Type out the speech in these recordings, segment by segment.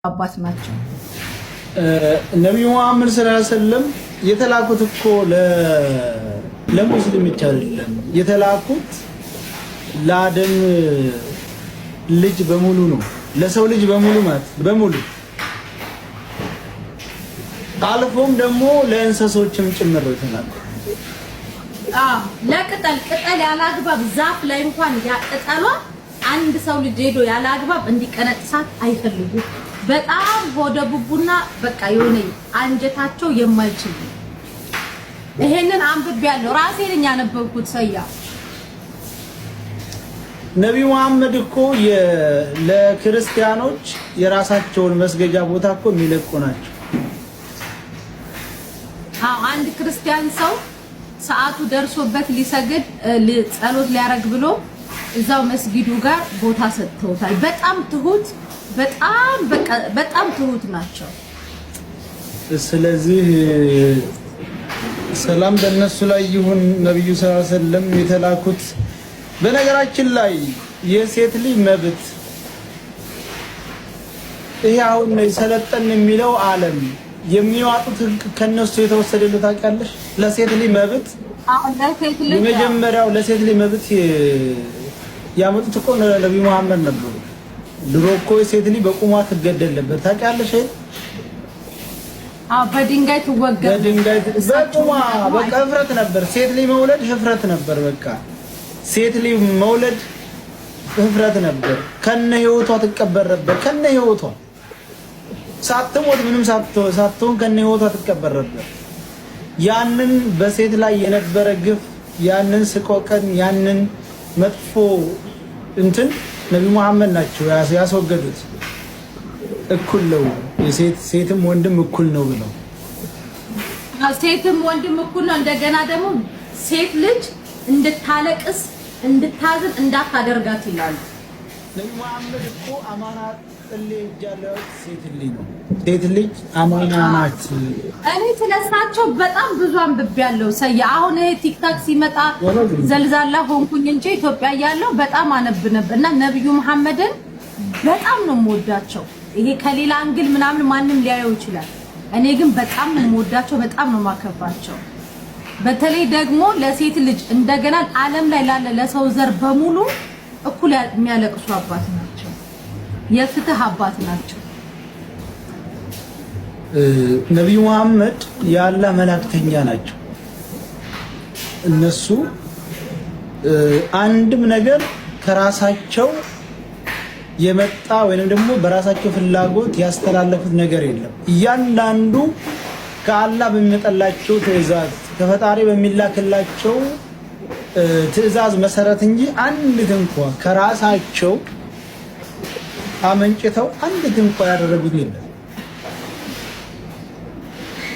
አባት ናቸው። ነብዩ መሐመድ ሰለላሁ ዐለይሂ ወሰለም የተላኩት እኮ ለሙስሊም ብቻ አይደለም። የተላኩት ለአደም ልጅ በሙሉ ነው። ለሰው ልጅ በሙሉ ማለት በሙሉ አልፎም ደግሞ ለእንስሶችም ጭምር ተናገረ። ለቅጠል ያላግባብ ዛፍ ላይ እንኳን ያቅጠሏ አንድ ሰው ልጅ ሄዶ ያላግባብ እንዲቀነጥሳት አይፈልጉም። በጣም ሆደ ቡቡና በቃ የሆነ አንጀታቸው የማይችል ይሄንን አንብቤያለሁ። ራሴ ነኝ ያነበብኩት። ሰያ ነብዩ መሐመድ እኮ ለክርስቲያኖች የራሳቸውን መስገጃ ቦታ እኮ የሚለቁ ናቸው። አንድ ክርስቲያን ሰው ሰዓቱ ደርሶበት ሊሰግድ ጸሎት ሊያረግ ብሎ እዛው መስጊዱ ጋር ቦታ ሰጥተውታል። በጣም ትሁት በጣም ትሁት ናቸው። ስለዚህ ሰላም በእነሱ ላይ ይሁን። ነብዩ ሰለላሁ ዐለይሂ ወሰለም የተላኩት በነገራችን ላይ የሴት ልጅ መብት ይሄ አሁን ሰለጠን የሚለው ዓለም የሚዋጡት ከነሱ የተወሰደለት ታውቂያለሽ። ለሴት ልጅ መብት የመጀመሪያው ለሴት ልጅ መብት ያመጡት እኮ ነብዩ መሐመድ ነበሩ። ድሮ እኮ ሴት ልጅ በቁሟ ትገደል ነበር ታውቂያለሽ። በድንጋይ ትወገድ በቁሟ በቃ ህፍረት ነበር። ሴት ልጅ መውለድ ህፍረት ነበር። በቃ ሴት ልጅ መውለድ ህፍረት ነበር። ከነ ህይወቷ ትቀበር ነበር። ከነ ህይወቷ ሳትሞት ምንም ሳትሆን ከነ ህይወቷ ትቀበር ነበር። ያንን በሴት ላይ የነበረ ግፍ፣ ያንን ስቆቀን፣ ያንን መጥፎ እንትን ነብዩ መሐመድ ናቸው ያስወገዱት። እኩል ነው ሴትም ወንድም እኩል ነው ብለው ሴትም ወንድም እኩል ነው። እንደገና ደግሞ ሴት ልጅ እንድታለቅስ እንድታዝን እንዳታደርጋት ይላሉ። ነብዩ መሐመድ እኮ አማና ጥሌ እጃለው ሴት ልጅ ነው። ሴት ልጅ አማና ናት። እኔ ስለሳቸው በጣም ብዙ አንብቤያለሁ። ሰያ አሁን ቲክታክ ሲመጣ ዘልዛላ ሆንኩኝ እንጂ ኢትዮጵያ ያለው በጣም አነብ ነበር እና ነብዩ መሐመድን በጣም ነው የምወዳቸው። ይሄ ከሌላ አንግል ምናምን ማንም ሊያየው ይችላል። እኔ ግን በጣም ነው የምወዳቸው፣ በጣም ነው የማከብራቸው። በተለይ ደግሞ ለሴት ልጅ እንደገና ዓለም ላይ ላለ ለሰው ዘር በሙሉ እኩል የሚያለቅሱ አባት ናቸው። የፍትህ አባት ናቸው። ነብዩ መሐመድ የአላህ መላእክተኛ ናቸው። እነሱ አንድም ነገር ከራሳቸው የመጣ ወይንም ደግሞ በራሳቸው ፍላጎት ያስተላለፉት ነገር የለም። እያንዳንዱ ከአላህ በሚመጣላቸው ትዕዛዝ ከፈጣሪ በሚላክላቸው ትዕዛዝ መሰረት እንጂ አንዲት እንኳን ከራሳቸው አመንጭተው አንዲት እንኳን ያደረጉት የለም።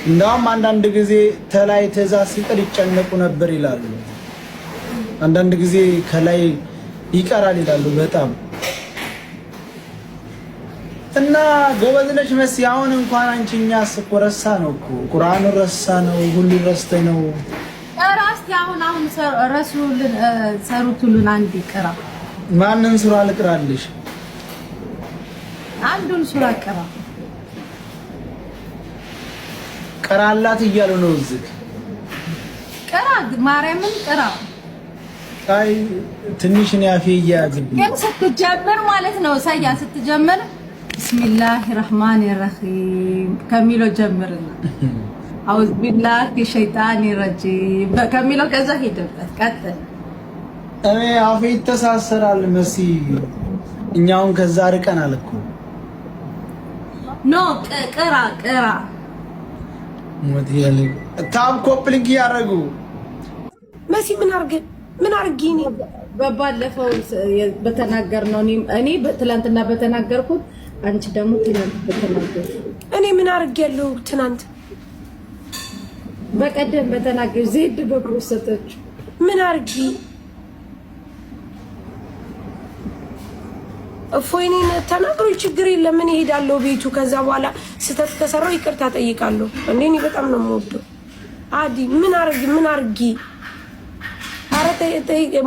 እንደውም አንዳንድ ጊዜ ተላይ ትዕዛዝ ሲቀር ይጨነቁ ነበር ይላሉ። አንዳንድ ጊዜ ከላይ ይቀራል ይላሉ በጣም እና ጎበዝ ነሽ መሲ። አሁን እንኳን አንቺኛ እኮ ረሳ ነው እኮ ቁርአኑን ረሳ ነው ሁሉ ረስተ ነው። ራስቲ አሁን ረሱልን ሰሩቱልን አንድ ይቀራ። ማንን ሱራ ልቅራልሽ? አንዱን ሱራ ቀራ ቀራላት እያሉ ነው እዚህ ቀራ ማርያምን ቀራ። አይ ትንሽ ነው ያፌ ያዝብኝ ግን ስትጀምር ማለት ነው ሰያ ስትጀምር ቢስሚላሂ ረህማኒ ረሂም ከሚለው ጀምርና አውዝ ቢላሂ ሸይጣኒ ረጂም ከሚለው ከዛ ሄደበት ቀጥል። እኔ አፌ ይተሳሰራል መሲ። እኛውን ከዛ ርቀናል እኮ ኖ ቀራ ሞት ያለ ታብ ኮፕሊንግ ያረጉ መሲ ምን አርጊኒ በባለፈው በተናገርነው እኔ ትላንትና በተናገርኩት አንቺ ደግሞ ትናንት በተናገርኩት እኔ ምን አርጊያለሁ? ትናንት በቀደም በተናገር ዜድ በፕሮሰቶች ምን አርጊ እፎይኔን ተናግሮ ችግር የለም ምን እሄዳለሁ ቤቱ። ከዛ በኋላ ስተት ከሰራው ይቅርታ ጠይቃለሁ። እኔ በጣም ነው የምወደው። አዲ ምን አርጊ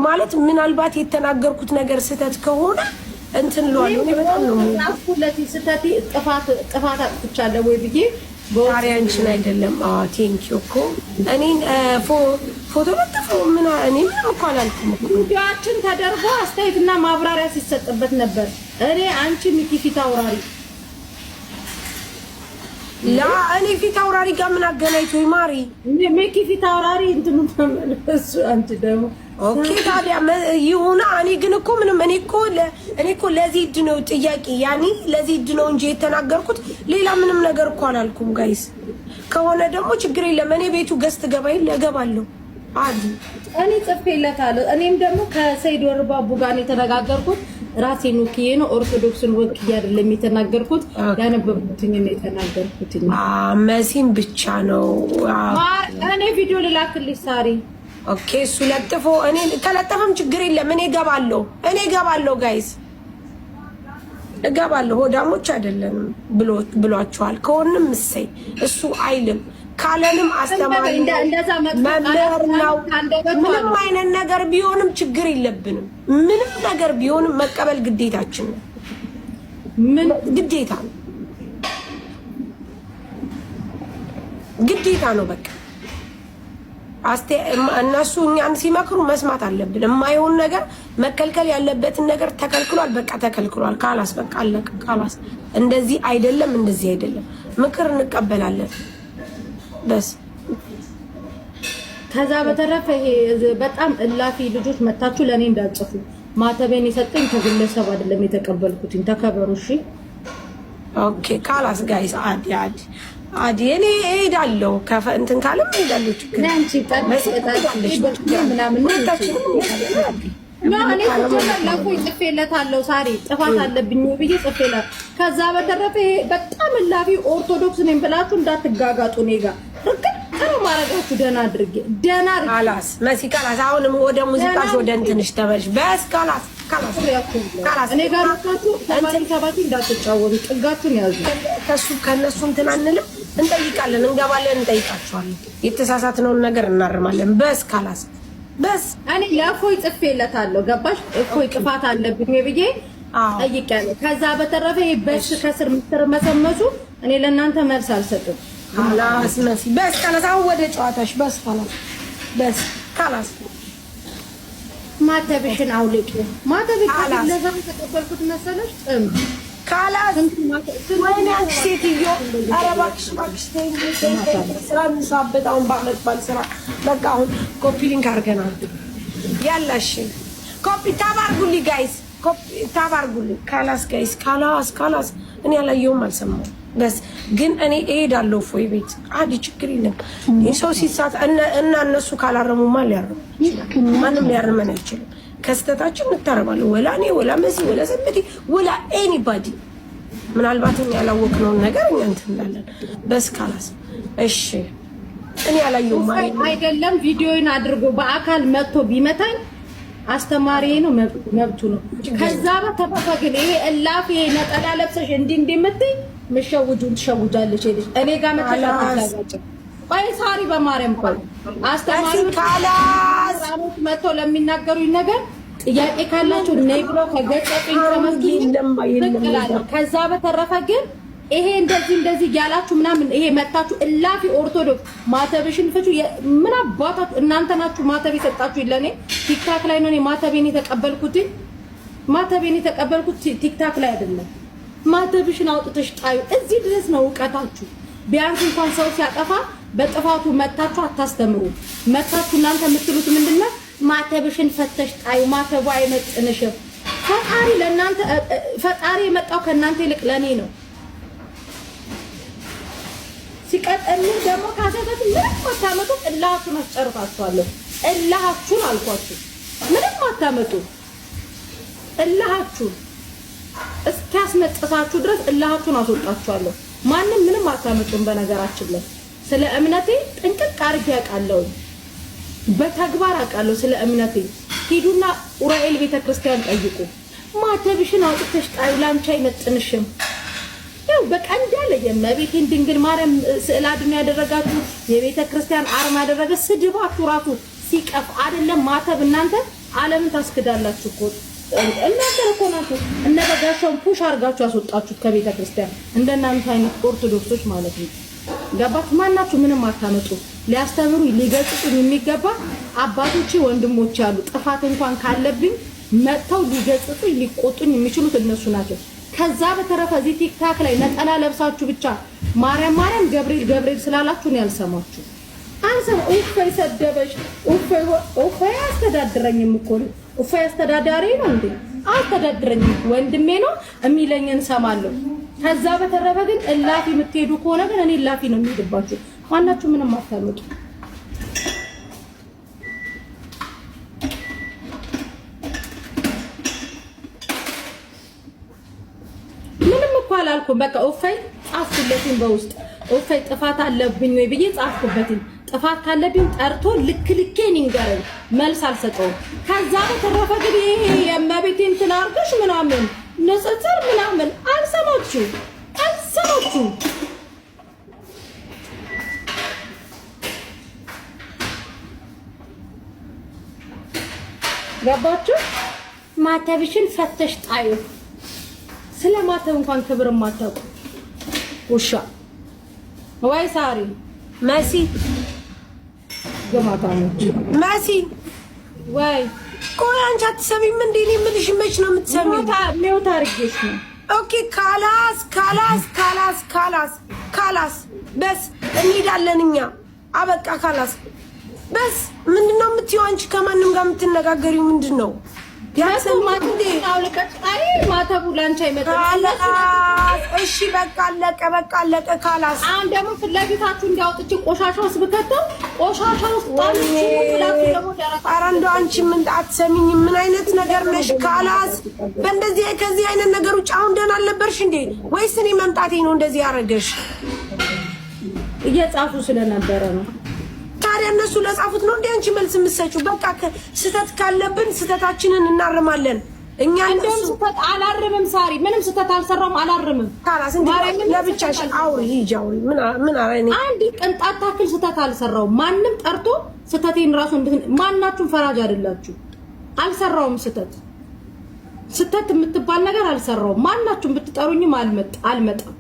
ማለት ምናልባት የተናገርኩት ነገር ስተት ከሆነ እንትን ለዋለሁ እኔ በጣም ነው ሁለት ስተቲ ጥፋት አጥፍቻለሁ ወይ ብዬ ባሪያንችን አይደለም። ቴንክ ዩ እኮ እኔን ፎቶ ለጥፈው ምን እኔ ምንም እኮ አላልኩም። ቪዲዮአችን ተደርጎ አስተያየትና ማብራሪያ ሲሰጥበት ነበር። እኔ አንቺ ሚኪ ፊት አውራሪ እኔ ፊት አውራሪ ጋር ምን አገናኝቶኝ ማሪ? ሚኪ ፊት አውራሪ እንትኑ ተመለሱ። አንቺ ደግሞ ኦኬ ታዲያ ይሁና። እኔ ግን እኮ ምንም እኔ እኮ ለዚህ እድ ነው ጥያቄ ያኔ ለዚህ እድ ነው እንጂ የተናገርኩት ሌላ ምንም ነገር እኮ አላልኩም። ጋይስ ከሆነ ደግሞ ችግር የለም። እኔ ቤቱ ገዝት ገባይ ለገባለሁ አዲ እኔ ጽፌለታለሁ። እኔም ደግሞ ከሰይድ ወርባቡ ጋር ነው የተነጋገርኩት። ራሴን ወክዬ ነው ኦርቶዶክስን ወክዬ አይደለም የተናገርኩት። ያነበብኩትኝ ነው የተናገርኩትኝ። መሲም ብቻ ነው እኔ ቪዲዮ ልላክልሽ ሳሪ። ኦኬ እሱ ለጥፎ እኔ ከለጠፈም ችግር የለም። እኔ ገባለሁ ጋይስ እገባለሁ። ሆዳሞች አይደለንም ብሏቸዋል። ከሆነም እሰይ እሱ አይልም ካለንም አስተማሪ መምህር ነው። ምንም አይነት ነገር ቢሆንም ችግር የለብንም። ምንም ነገር ቢሆንም መቀበል ግዴታችን ነው። ምን ግዴታ ነው፣ ግዴታ ነው። በቃ እነሱ እኛን ሲመክሩ መስማት አለብን። የማይሆን ነገር መከልከል ያለበትን ነገር ተከልክሏል፣ በቃ ተከልክሏል። ካላስ በቃ አለቀ። ካላስ እንደዚህ አይደለም እንደዚህ አይደለም ምክር እንቀበላለን በስ። ከዛ በተረፈ ይሄ በጣም እላፊ ልጆች መታችሁ ለኔ እንዳጽፉ። ማተቤን የሰጠኝ ከግለሰብ አይደለም የተቀበልኩትኝ። ተከበሩ እሺ። ኦኬ ካላስ ጋይስ አዲ እኔ እሄዳለሁ። እንትን ካለም እሄዳለሁ። ችግር አንቺ ምናምን እኔ ለኮይ ጽፌለታለሁ። ሳሪ ጥፋት አለብኝ ብዬ ጽፌላት። ከዛ በተረፈ በጣም እላፊ ኦርቶዶክስ ነኝ ብላችሁ እንዳትጋጋጡ። እኔ ጋር እርግጥ ማረጋችሁ ደህና አድርጌ ካላስ መሲ ካላስ አሁንም ወደ ሙዚቃሽ ወደ እንትንሽ ተመልሽ። በስ ካላስ እኔ ጋር ወጣችሁ ተባባሪ እንዳትጫወቱ። ጥጋችሁን ያዙ። ከነሱ እንትን አንልም። እንጠይቃለን፣ እንገባለን፣ እንጠይቃቸዋለን። የተሳሳትነውን ነገር እናርማለን። በስ ካላስ በስ እኔ ለእፎይ ጽፌለታለሁ። ገባሽ? እፎይ ጥፋት አለብኝ ብዬ ጠይቄያለሁ። ከዛ በተረፈ በስ ከስር ምትር መሰመሱ እኔ ለእናንተ መልስ አልሰጥም። ካላስ መሲ በስ ካላስ አሁን ወደ ጨዋታሽ። በስ ካላስ በስ ካላስ ማተብሽን አውልቂ። ማተብሽ ለዛም ተቀበልኩት መሰለሽ ካላስ ወይኔ አንቺ ሴትዮ ኧረ እባክሽ ስራ እንስራበት። አሁን ባለባል ስራ በቃ አሁን ኮፒ ሊንክ አድርገናል። ያላሽ ኮፒ ታባርጉልኝ ጋይስ፣ ኮፒ ታባርጉልኝ። ካላስ ጋይስ ካላስ እኔ አላየሁም አልሰማሁም። በስ ግን እኔ እሄዳለሁ ፎይ ቤት አዲ ችግር የለም። የሰው ሲሳት እና እነሱ ካላረሙ ማን ሊያርም? ማንም ሊያርመን አይችልም። ከስተታችን እንታረማለን። ወላ እኔ ወላ መሲ ወላ ሰምቲ ወላ ኤኒባዲ ምናልባት ያላወቅነውን ነገር እኛ እንትን እንላለን። በስ ካላስ እሺ እኔ ያላየው ማለት አይደለም። ቪዲዮን አድርጎ በአካል መጥቶ ቢመታኝ አስተማሪዬ ነው፣ መብቱ ነው። ከዛ በተረፈ ግን ይሄ እላፊ ነጠላ ለብሰሽ እንዲምትይ ምሸውጁን ትሸውጃለሽ። እኔ ጋር መተላላጭ ቆይ ሳሪ በማርያም ቆይ አስተማሪው ካላስ መጥቶ ለሚናገሩኝ ነገር ጥያቄ ካላችሁ ነይ ብሎ ከገጠጥኝ ተመስጊን። ከዛ በተረፈ ግን ይሄ እንደዚህ ያላችሁ ምናምን ይሄ መጣችሁ እላፊ ኦርቶዶክስ ማተብሽን ፍቹ። ምን አባታችሁ እናንተ ናችሁ ማተብ የሰጣችሁ ለኔ? ቲክታክ ላይ ነው እኔ ማተቤን የተቀበልኩት ቲክታክ ላይ አይደለም። ማተብሽን አውጥተሽ ጣዩ። እዚህ ድረስ ነው እውቀታችሁ። ቢያንስ እንኳን ሰው ሲያጠፋ በጥፋቱ መታችሁ አታስተምሩ። መታችሁ እናንተ የምትሉት ምንድነው? ማተብሽን ፈተሽ ጣዩ። ማተቡ አይመጥንሽም። ፈጣሪ ለእናንተ ፈጣሪ የመጣው ከእናንተ ይልቅ ለኔ ነው። ሲቀጥል ደግሞ ካሰበት ምንም አታመጡ። እላችሁን አስጨርሳችኋለሁ። እላችሁን አልኳችሁ። ምንም አታመጡ። እላችሁን እስኪያስነጥሳችሁ ድረስ እላችሁን አስወጣችኋለሁ። ማንም ምንም አታመጡም። በነገራችን ላይ ስለ እምነቴ ጥንቅቅ አድርጌ አውቃለሁ። በተግባር አውቃለሁ ስለ እምነቴ። ሂዱና ኡራኤል ቤተክርስቲያን ጠይቁ። ማተብሽን አውጥተሽ ጣዩ። ላንቺ አይመጥንሽም። ያው በቃ እንዳለ የእመቤቴን ድንግል ማርያም ስዕል አድኖ ያደረጋችሁ የቤተክርስቲያን አርማ ያደረገ ስድባችሁ ራሱ ሲቀፍ አይደለም ማተብ። እናንተ ዓለምን ታስክዳላችሁ እኮ እናንተ እኮ ናችሁ እነ በጋሻውን ፑሽ አድርጋችሁ ያስወጣችሁት ከቤተ ክርስቲያን እንደናንተ አይነት ኦርቶዶክሶች ማለት ነው። ገባችሁ? ማናችሁ ምንም አታመጡ። ሊያስተምሩ ሊገጽጡኝ የሚገባ አባቶቼ ወንድሞቼ ያሉ ጥፋት እንኳን ካለብኝ መጥተው ሊገጽጡኝ ሊቆጡኝ የሚችሉት እነሱ ናቸው። ከዛ በተረፈ እዚህ ቲክታክ ላይ ነጠላ ለብሳችሁ ብቻ ማርያም ማርያም ገብርኤል ገብርኤል ስላላችሁ ነው ያልሰማችሁ። አንሰም ኡፈይ ሰደበሽ ኡፈይ አስተዳድረኝም እኮ ነው። ኡፈይ አስተዳዳሪ ነው እንዴ? አስተዳድረኝም ወንድሜ ነው የሚለኝን ሰማለሁ። ከዛ በተረፈ ግን እላፊ የምትሄዱ ከሆነ ግን እኔ እላፊ ነው የሚሄድባችሁ። ማናችሁ ምንም አታመጡ። ምንም እኮ አላልኩም። በቃ ኡፈይ ጻፍኩለትኝ በውስጥ ኡፈይ ጥፋት አለብኝ ወይ ብዬ ጻፍኩበትኝ። ጥፋት ካለብኝ ጠርቶ ልክ ልኬን ይንገረኝ፣ መልስ አልሰጠውም። ከዛ በተረፈ ግን ይሄ የመቤቴን ትናርገሽ ምናምን ንጽጽር ምናምን አልሰማችሁ። ገባችሁ? ማተብሽን ፈተሽ ጣዩ። ስለማተብ እንኳን ክብር ማታውቁ ውሻ ወይ ሳሪ መሲ ገማታሞች መሲ ወይ ቆይ አንቺ አትሰሚም እንዴ? እኔ የምልሽ መች ነው የምትሰሚው? ሚውት አድርጌሽ ነው። ኦኬ ካላስ በስ እንሄዳለን እኛ አበቃ። ካላስ በስ ምንድነው የምትይው አንቺ? ከማንም ጋር የምትነጋገሪው ምንድነው? ማተቡ ላንቺ አይመጣም። እሺ በቃ አለቀ። ካላስ አሁን ደግሞ ፊት ለፊታችሁ እንዲያወጥች ቆሻሻ ውስጥ ብከተው ቆሻሻ ውስጥ ኧረ እንደው አንቺ ምን አትሰሚኝ? ምን አይነት ነገር ነሽ? ካላስ በእንደዚህ ከዚህ አይነት ነገር ውጭ አሁን ደህና አልነበርሽ እንዴ? ወይስ እኔ መምጣቴ ነው እንደዚህ ያደረገሽ? እየጻፉ ስለነበረ ነው። ታዲያ እነሱ ለጻፉት ነው እንዴ አንቺ መልስ የምትሰጪው? በቃ ስህተት ካለብን ስህተታችንን እናርማለን። እኛ እንደውም ስህተት አላርምም። ሳሪ ምንም ስህተት አልሰራም፣ አላርምም። ታራስ እንዴ ለብቻሽ አውሪ ሂጂ አውሪ። ምን አረኔ አንድ ቅንጣት ታክል ስህተት አልሰራውም። ማንም ጠርቶ ስህተቴን ራሱ ማናችሁም ፈራጅ አይደላችሁ። አልሰራውም ስህተት የምትባል ነገር አልሰራውም። ማናችሁም ብትጠሩኝም አልመጣም።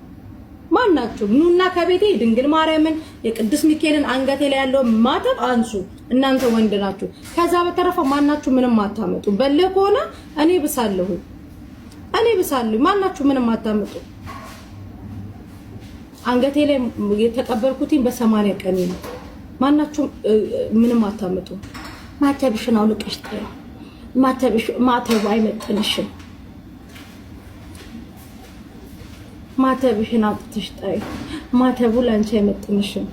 ማናችሁም ኑና ከቤቴ ድንግል ማርያምን የቅዱስ ሚካኤልን አንገቴ ላይ ያለው ማተብ አንሱ። እናንተ ወንድ ናችሁ። ከዛ በተረፈ ማናችሁ ምንም አታመጡ። በለ ከሆነ እኔ ብሳለሁ። ማናችሁ ምንም አታመጡ። አንገቴ ላይ የተቀበልኩትኝ በ80 ቀን ነው። ማናችሁ ምንም አታመጡ። ማተብሽን አውልቀሽ ጣዩ። ማተቡ አይመጥንሽም። ማተብሽን አውጥተሽ ጣዩ። ማተቡ ላንቺ አይመጥንሽም።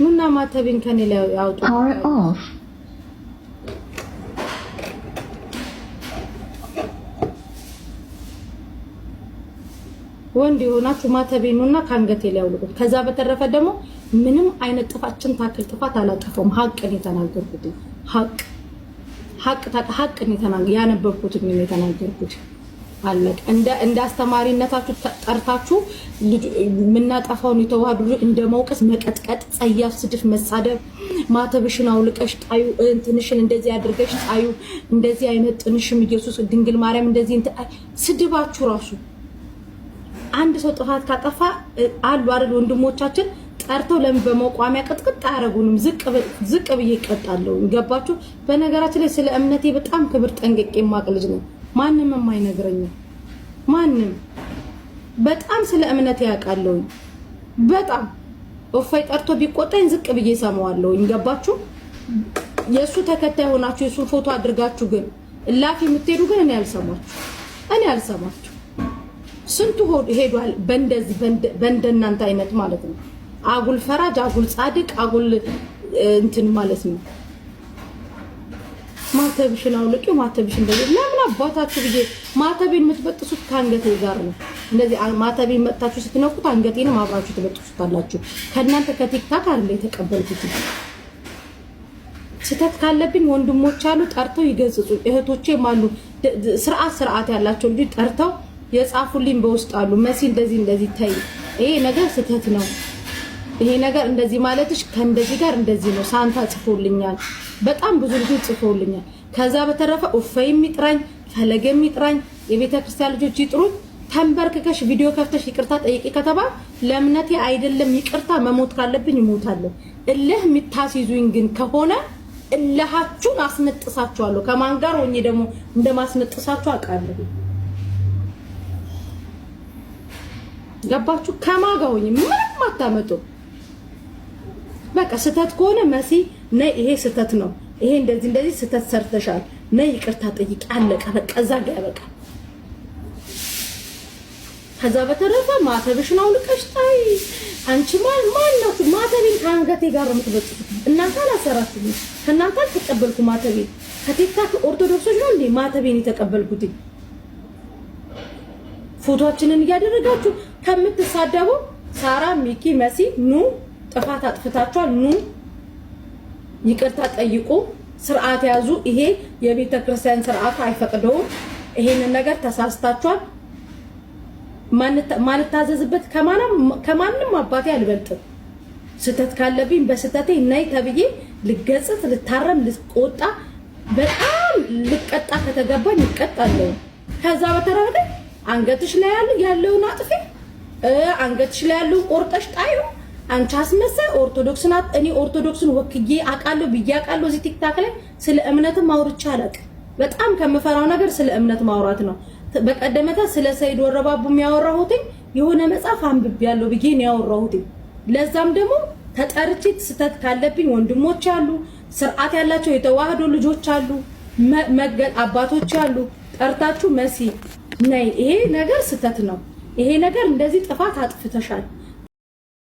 ኑና ማተብን ከኔ ላይ አውጡ። ወንድ የሆናችሁ ማተቤን ኑና ከአንገቴ ላይ አውልቁት። ከዛ በተረፈ ደግሞ ምንም አይነት ጥፋችን ታክል ጥፋት አላጠፋም። ሀቅን የተናገርኩት ሀቅን ያነበብኩት ምን የተናገርኩት አለቀ። እንደ አስተማሪነታችሁ ጠርታችሁ ምናጠፋውን የተዋህዱ እንደ መውቀስ መቀጥቀጥ፣ ጸያፍ ስድፍ፣ መሳደብ፣ ማተብሽን አውልቀሽ ጣዩ፣ እንትንሽን እንደዚህ አድርገሽ ጣዩ፣ እንደዚህ አይነት ጥንሽም ኢየሱስ ድንግል ማርያም እንደዚህ ስድባችሁ ራሱ አንድ ሰው ጥፋት ካጠፋ አሉ አይደል ወንድሞቻችን ጠርተው ለምን በመቋሚያ ቅጥቅጥ አያረጉንም? ዝቅ ብዬ እቀጣለሁ። ገባችሁ? በነገራችን ላይ ስለ እምነቴ በጣም ክብር ጠንቅቄ የማውቅ ልጅ ነው። ማንም የማይነግረኝ ማንም በጣም ስለ እምነቴ ያውቃለሁ። በጣም ኦፋይ ጠርቶ ቢቆጣኝ ዝቅ ብዬ ሰማዋለሁ። ገባችሁ? የሱ ተከታይ ሆናችሁ የሱ ፎቶ አድርጋችሁ ግን እላፊ የምትሄዱ ግን እኔ አልሰማችሁ። ስንቱ ሄዷል በእንደዚህ በእንደናንተ አይነት ማለት ነው። አጉል ፈራጅ፣ አጉል ጻድቅ፣ አጉል እንትን ማለት ነው። ማተብሽን አውልቂው፣ ማተብሽን እንደዚህ ለምን አባታችሁ ብዬ ማተቤን የምትበጥሱት ከአንገቴ ጋር ነው። እንደዚህ ማተቤን መጥታችሁ ስትነኩት አንገቴንም አብራችሁ ትበጥሱታላችሁ። ከእናንተ ከቲክታክ አይደል የተቀበልኩት። ስህተት ካለብኝ ወንድሞች አሉ ጠርተው ይገጽጹ። እህቶቼም አሉ ስርዓት ያላቸው ልጅ ጠርተው የጻፉልኝ በውስጥ አሉ። መሲ እንደዚህ ታይ፣ ይሄ ነገር ስህተት ነው፣ ይሄ ነገር እንደዚህ ማለትሽ ከእንደዚህ ጋር እንደዚህ ነው፣ ሳንታ ጽፎልኛል በጣም ብዙ ልጆች ጽፈውልኛል። ከዛ በተረፈ ኡፈይም ይጥራኝ ፈለገም ይጥራኝ የቤተ ክርስቲያን ልጆች ይጥሩኝ ተንበርክከሽ ቪዲዮ ከፍተሽ ይቅርታ ጠይቂ ከተባለ ለእምነቴ አይደለም ይቅርታ መሞት ካለብኝ እሞታለሁ። እልህ የምታስይዙኝ ግን ከሆነ እልሃችሁን አስነጥሳችኋለሁ። ከማን ጋር ሆኜ ደግሞ እንደማስነጥሳችሁ አውቃለሁ። ገባችሁ? ከማን ጋር ሆኜ ምንም አታመጡ። በቃ ስተት ከሆነ መሲ ነይ ይሄ ስተት ነው፣ ይሄ እንደዚህ ስተት ሰርተሻል፣ ነይ ይቅርታ ጠይቂ፣ አለቀ በቃ እዛ ጋር በቃ። ከዛ በተረፈ ማተብሽን አውልቀሽ ታይ። አንቺ ማን ነው ማተቤን ከአንገቴ ጋር የምትበጥጡት? እናንተ አላሰራችሁም። ከእናንተ አልተቀበልኩ ማተቤን። ከቲክታክ ኦርቶዶክሶች ነው እንዴ ማተቤን የተቀበልኩት? ፎቶአችንን እያደረጋችሁ ከምትሳደቡ ሳራ፣ ሚኪ፣ መሲ ኑ ጥፋት አጥፍታችኋል፣ ኑ ይቅርታ ጠይቁ፣ ስርዓት ያዙ። ይሄ የቤተ ክርስቲያን ስርዓት አይፈቅደውም። ይሄንን ነገር ተሳስታችኋል። ማልታዘዝበት ከማንም አባቴ አልበልጥም። ስተት ካለብኝ በስተቴ ነይ ተብዬ ልገጽት፣ ልታረም፣ ልቆጣ፣ በጣም ልቀጣ ከተገባኝ እቀጣለሁ። ከዛ በተረፈ አንገትሽ ላይ ያለውን አጥፊ፣ አንገትሽ ላይ ያለውን ቆርጠሽ ጣዩ። አንቺ አስመሳይ ኦርቶዶክስ ናት። እኔ ኦርቶዶክስን ወክዬ አውቃለሁ ብዬ አውቃለሁ። እዚህ ቲክታክ ላይ ስለ እምነትም አውርቼ አላውቅም። በጣም ከምፈራው ነገር ስለ እምነት ማውራት ነው። በቀደመታ ስለ ሰይድ ወረባቡ የሚያወራሁት የሆነ መጽሐፍ አንብቤያለሁ ብዬ ነው ያወራሁት። ለዛም ደግሞ ተጠርቼ ስተት ካለብኝ ወንድሞች አሉ፣ ስርዓት ያላቸው የተዋህዶ ልጆች አሉ፣ አባቶች አሉ። ጠርታችሁ መሲ ነይ ይሄ ነገር ስተት ነው፣ ይሄ ነገር እንደዚህ ጥፋት አጥፍተሻል